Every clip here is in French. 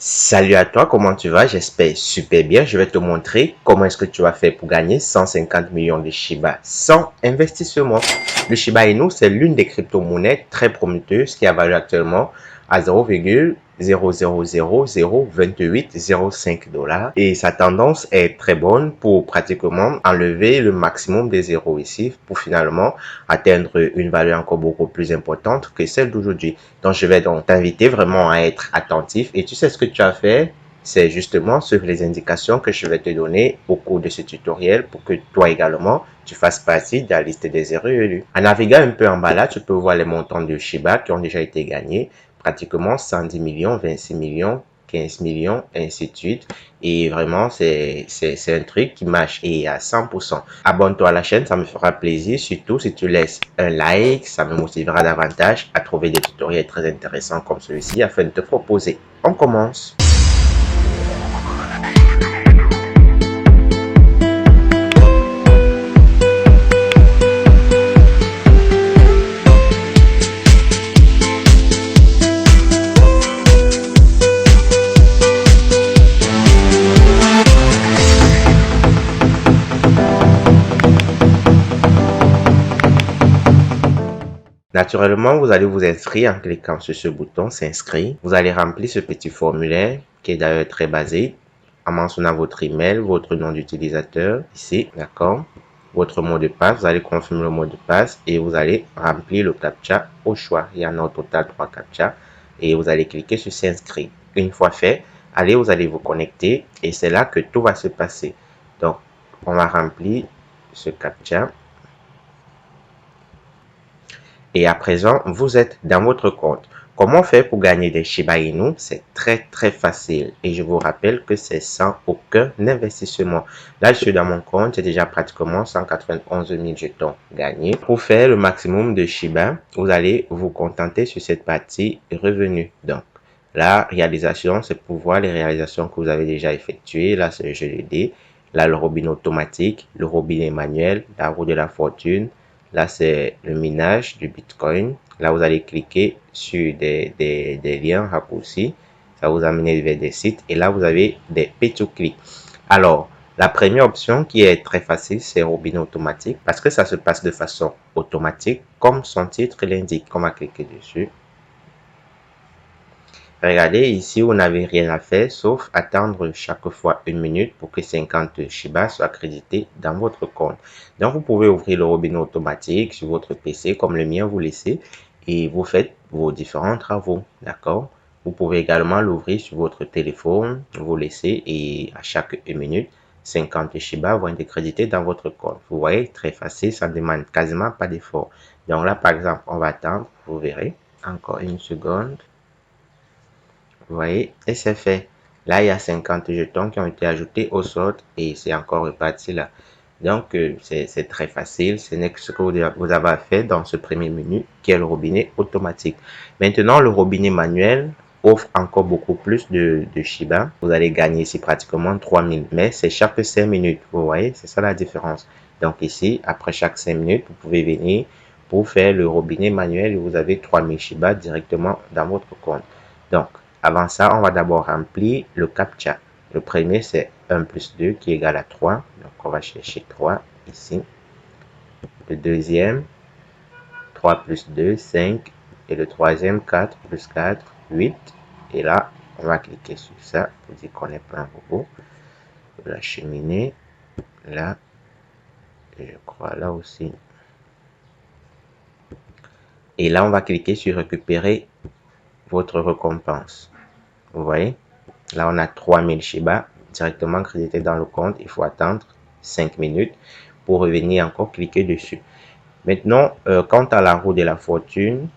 Salut à toi, comment tu vas? J'espère super bien. Je vais te montrer comment est-ce que tu vas faire pour gagner 150 millions de Shiba sans investissement. Le Shiba Inu, c'est l'une des crypto-monnaies très prometteuses qui a valu actuellement à 0,0002805 dollars. Et sa tendance est très bonne pour pratiquement enlever le maximum des zéros ici pour finalement atteindre une valeur encore beaucoup plus importante que celle d'aujourd'hui. Donc, je vais donc t'inviter vraiment à être attentif. Et tu sais ce que tu as fait? C'est justement suivre les indications que je vais te donner au cours de ce tutoriel pour que toi également, tu fasses partie de la liste des héros élus. En naviguant un peu en bas là, tu peux voir les montants de Shiba qui ont déjà été gagnés. Pratiquement 110 millions, 26 millions, 15 millions, ainsi de suite. Et vraiment, c'est un truc qui marche et à 100%. Abonne-toi à la chaîne, ça me fera plaisir. Surtout si tu laisses un like, ça me motivera davantage à trouver des tutoriels très intéressants comme celui-ci afin de te proposer. On commence. Naturellement, vous allez vous inscrire en cliquant sur ce bouton s'inscrire. Vous allez remplir ce petit formulaire qui est d'ailleurs très basique en mentionnant votre email, votre nom d'utilisateur ici, d'accord? Votre mot de passe, vous allez confirmer le mot de passe et vous allez remplir le captcha au choix. Il y en a au total 3 captcha et vous allez cliquer sur s'inscrire. Une fois fait, allez, vous allez vous connecter et c'est là que tout va se passer. Donc, on va remplir ce captcha. Et à présent, vous êtes dans votre compte. Comment faire pour gagner des Shiba Inu? C'est très facile. Et je vous rappelle que c'est sans aucun investissement. Là, je suis dans mon compte. J'ai déjà pratiquement 191 000 jetons gagnés. Pour faire le maximum de Shiba, vous allez vous contenter sur cette partie revenus. Donc, la réalisation, c'est pour voir les réalisations que vous avez déjà effectuées. Là, c'est le jeu de dés. Là, le robinet automatique, le robinet manuel, la roue de la fortune. Là, c'est le minage du Bitcoin. Là, vous allez cliquer sur des liens raccourcis. Ça vous amène vers des sites. Et là, vous avez des pay-to-click. Alors, la première option qui est très facile, c'est robinet automatique parce que ça se passe de façon automatique, comme son titre l'indique. On va cliquer dessus. Regardez, ici, vous n'avez rien à faire sauf attendre chaque fois 1 minute pour que 50 Shiba soient crédités dans votre compte. Donc, vous pouvez ouvrir le robinet automatique sur votre PC comme le mien, vous laissez et vous faites vos différents travaux. D'accord? Vous pouvez également l'ouvrir sur votre téléphone, vous laissez et à chaque 1 minute, 50 Shiba vont être crédités dans votre compte. Vous voyez, très facile, ça ne demande quasiment pas d'effort. Donc là, par exemple, on va attendre, vous verrez. Encore une seconde. Vous voyez, et c'est fait. Là, il y a 50 jetons qui ont été ajoutés au sort et c'est encore reparti là. Donc, c'est très facile. Ce n'est que ce que vous avez à faire dans ce premier menu qui est le robinet automatique. Maintenant, le robinet manuel offre encore beaucoup plus de Shiba. Vous allez gagner ici pratiquement 3000, mais c'est chaque 5 minutes. Vous voyez, c'est ça la différence. Donc ici, après chaque 5 minutes, vous pouvez venir pour faire le robinet manuel et vous avez 3000 Shiba directement dans votre compte. Donc, avant ça, on va d'abord remplir le captcha. Le premier, c'est 1 plus 2 qui est égal à 3. Donc, on va chercher 3 ici. Le deuxième, 3 plus 2, 5. Et le troisième, 4 plus 4, 8. Et là, on va cliquer sur ça pour dire qu'on est plein robot. La cheminée, là. Et je crois là aussi. Et là, on va cliquer sur récupérer votre récompense. Vous voyez? Là, on a 3000 Shiba directement crédité dans le compte. Il faut attendre 5 minutes pour revenir encore cliquer dessus. Maintenant, quant à la roue de la fortune,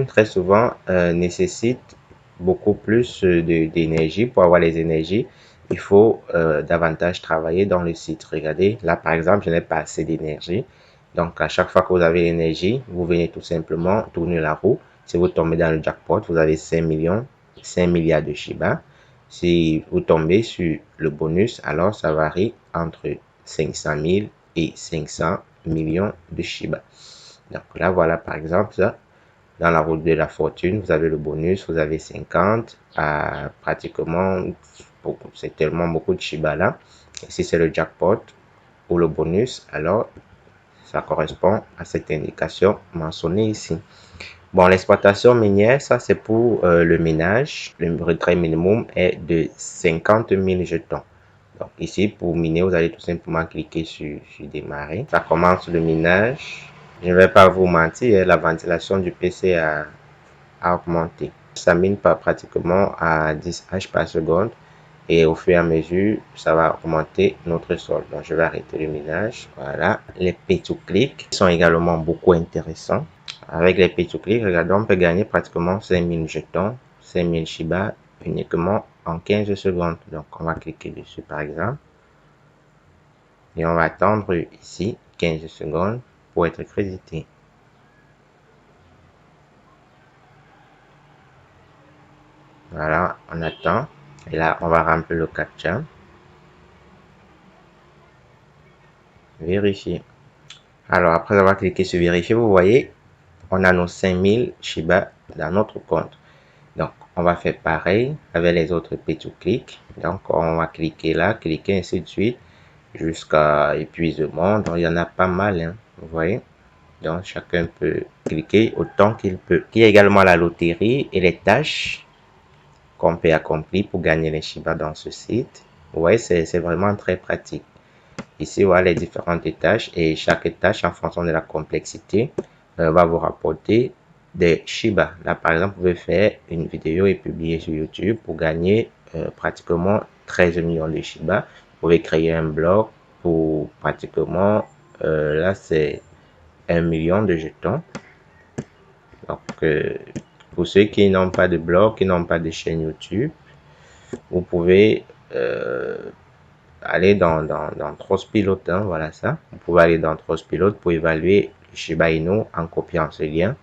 très souvent, nécessite beaucoup plus d'énergie. Pour avoir les énergies, il faut davantage travailler dans le site. Regardez, là, par exemple, je n'ai pas assez d'énergie. Donc, à chaque fois que vous avez l'énergie, vous venez tout simplement tourner la roue. Si vous tombez dans le jackpot, vous avez 5 milliards de Shiba. Si vous tombez sur le bonus, alors ça varie entre 500 000 et 500 millions de Shiba. Donc là, voilà par exemple ça. Dans la roue de la fortune, vous avez le bonus, vous avez 50 à pratiquement beaucoup. C'est tellement beaucoup de Shiba là. Et si c'est le jackpot ou le bonus, alors ça correspond à cette indication mentionnée ici. Bon, l'exploitation minière, ça c'est pour le minage. Le retrait minimum est de 50 000 jetons. Donc ici, pour miner, vous allez tout simplement cliquer sur démarrer. Ça commence le minage. Je ne vais pas vous mentir, la ventilation du PC a augmenté. Ça mine pratiquement à 10 H par seconde. Et au fur et à mesure, ça va augmenter notre sol. Donc, je vais arrêter le minage. Voilà. Les pay-to-click sont également beaucoup intéressants. Avec les pay-to-click, regardez, on peut gagner pratiquement 5000 jetons, 5000 Shiba uniquement en 15 secondes. Donc, on va cliquer dessus par exemple. Et on va attendre ici 15 secondes pour être crédité. Voilà, on attend. Et là, on va remplir le captcha. Vérifier. Alors, après avoir cliqué sur vérifier, vous voyez, on a nos 5000 Shiba dans notre compte. Donc, on va faire pareil avec les autres pay-to-click. Donc, on va cliquer là, cliquer ainsi de suite jusqu'à épuisement. Donc, il y en a pas mal, hein, vous voyez. Donc, chacun peut cliquer autant qu'il peut. Il y a également la loterie et les tâches qu'on peut accomplir pour gagner les Shiba dans ce site. Vous voyez, c'est vraiment très pratique. Ici, voilà les différentes tâches et chaque tâche, en fonction de la complexité, va vous rapporter des Shiba. Là, par exemple, vous pouvez faire une vidéo et publier sur YouTube pour gagner pratiquement 13 millions de Shiba. Vous pouvez créer un blog pour pratiquement, là, c'est 1 million de jetons. Donc, pour ceux qui n'ont pas de blog, qui n'ont pas de chaîne YouTube, vous pouvez aller dans Trustpilot, hein, voilà ça. Vous pouvez aller dans Trustpilot pour évaluer le Shiba Inu en copiant ce lien.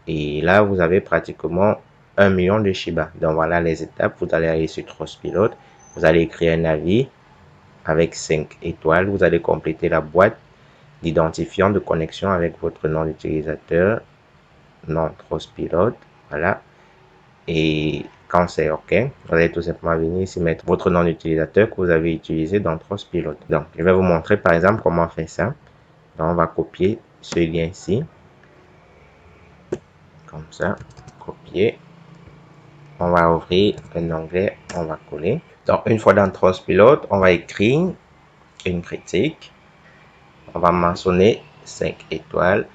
Et là, vous avez pratiquement 1 million de Shiba. Donc voilà les étapes. Vous allez aller sur Trustpilot. Vous allez écrire un avis avec 5 étoiles. Vous allez compléter la boîte d'identifiant de connexion avec votre nom d'utilisateur. Non, Trustpilot. Voilà. Et quand c'est OK, vous allez tout simplement venir ici mettre votre nom d'utilisateur que vous avez utilisé dans Trustpilot. Donc, je vais vous montrer par exemple comment faire ça. Donc, on va copier ce lien ici. Comme ça, copier. On va ouvrir un onglet, on va coller. Donc, une fois dans Trustpilot, on va écrire une critique. On va mentionner 5 étoiles.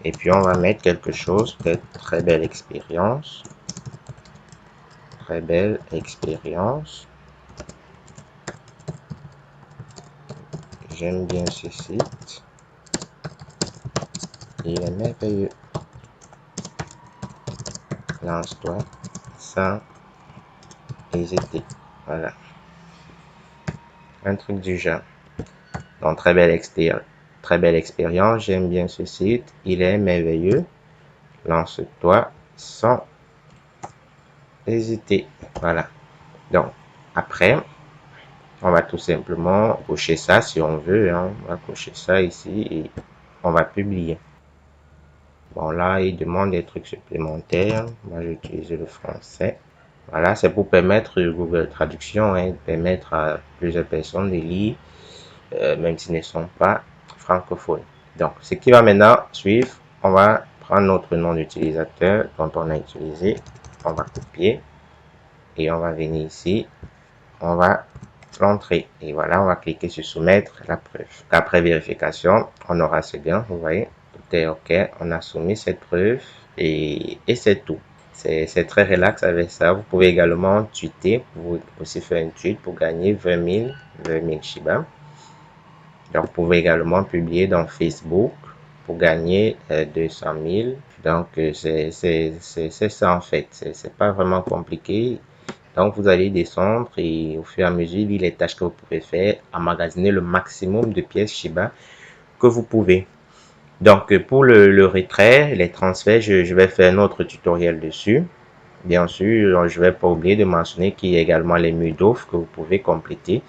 Et puis, on va mettre quelque chose de très belle expérience. Très belle expérience. J'aime bien ce site. Il est merveilleux. Lance-toi sans hésiter. Voilà. Un truc du genre. Donc, très belle expérience. J'aime bien ce site. Il est merveilleux. Lance-toi sans hésiter. Voilà. Donc, après, on va tout simplement cocher ça si on veut. Hein. On va cocher ça ici et on va publier. Bon, là, il demande des trucs supplémentaires. Moi, j'ai utilisé le français. Voilà, c'est pour permettre Google Traduction, hein, permettre à plusieurs personnes de lire, même s'ils ne sont pas francophones. Donc, ce qui va maintenant suivre, on va prendre notre nom d'utilisateur dont on a utilisé. On va copier et on va venir ici. On va l'entrer. Et voilà, on va cliquer sur soumettre la preuve. Après vérification, on aura ce gain, vous voyez. Tout est OK. On a soumis cette preuve et c'est tout. C'est très relax avec ça. Vous pouvez également tweeter. Vous pouvez aussi faire un tweet pour gagner 20 000 Shiba. Donc, vous pouvez également publier dans Facebook pour gagner 200 000. Donc, c'est ça en fait. C'est pas vraiment compliqué. Donc, vous allez descendre et au fur et à mesure, lire les tâches que vous pouvez faire, emmagasiner le maximum de pièces Shiba que vous pouvez. Donc, pour le retrait, les transferts, je vais faire un autre tutoriel dessus. Bien sûr, je ne vais pas oublier de mentionner qu'il y a également les murs d'offres que vous pouvez compléter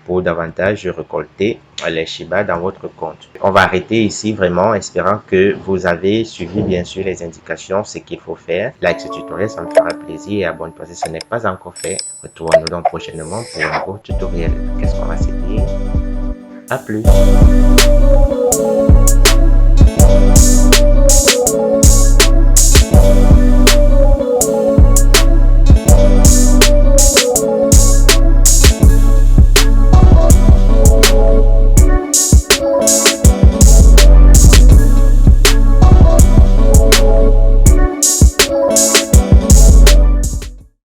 pour davantage récolter les Shiba dans votre compte. On va arrêter ici vraiment, espérant que vous avez suivi bien sûr les indications, ce qu'il faut faire. Like ce tutoriel, ça me fera plaisir et abonne-toi si ce n'est pas encore fait. Retrouvons-nous donc prochainement pour un nouveau tutoriel. Qu'est-ce qu'on va se dire? À plus!